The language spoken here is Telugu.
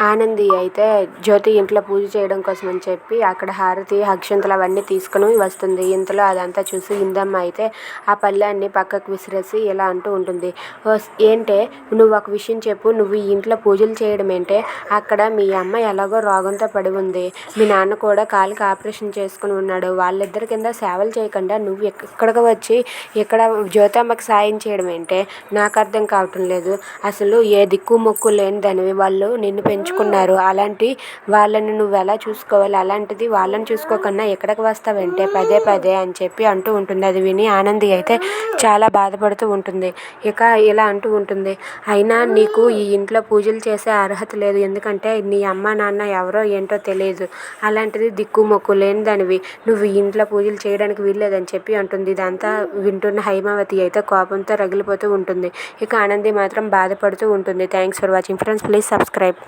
ఆనంది అయితే జ్యోతి ఇంట్లో పూజ చేయడం కోసం అని చెప్పి అక్కడ హారతి అక్షంతలు అవన్నీ తీసుకుని వస్తుంది. ఇంతలో అదంతా చూసి ఇందమ్మ అయితే ఆ పళ్ళాన్ని పక్కకు విసిరేసి ఇలా అంటూ ఉంటుంది. ఏంటే నువ్వు ఒక విషయం చెప్పు, నువ్వు ఈ ఇంట్లో పూజలు చేయడం ఏంటే? అక్కడ మీ అమ్మ ఎలాగో రోగంతో పడి ఉంది, మీ నాన్న కూడా కాలికి ఆపరేషన్ చేసుకుని ఉన్నాడు, వాళ్ళిద్దరి కింద సేవలు చేయకుండా నువ్వు ఇక్కడికి వచ్చి ఇక్కడ జ్యోతమ్మకి సాయం చేయడం ఏంటే? నాకు అర్థం కావటం లేదు. అసలు ఏ దిక్కు మొక్కు లేని దానివి, వాళ్ళు నిన్ను పెంచుకున్నారు, అలాంటి వాళ్ళని నువ్వు ఎలా చూసుకోవాలి, అలాంటిది వాళ్ళని చూసుకోకుండా ఎక్కడికి వస్తావంటే పదే పదే అని చెప్పి అంటూ ఉంటుంది. అది విని ఆనంది అయితే చాలా బాధపడుతూ ఉంటుంది. ఇక ఇలా అంటూ ఉంటుంది, అయినా నీకు ఈ ఇంట్లో పూజలు చేసే అర్హత లేదు, ఎందుకంటే నీ అమ్మ నాన్న ఎవరో ఏంటో తెలియదు, అలాంటిది దిక్కు మొక్కు లేని దానివి, నువ్వు ఈ ఇంట్లో పూజలు చేయడానికి వీల్లేదని చెప్పి అంటుంది. ఇదంతా వింటున్న హైమావతి అయితే కోపంతో రగిలిపోతూ ఉంటుంది. ఇక ఆనంది మాత్రం బాధపడుతూ ఉంటుంది. Thanks for watching friends, please subscribe.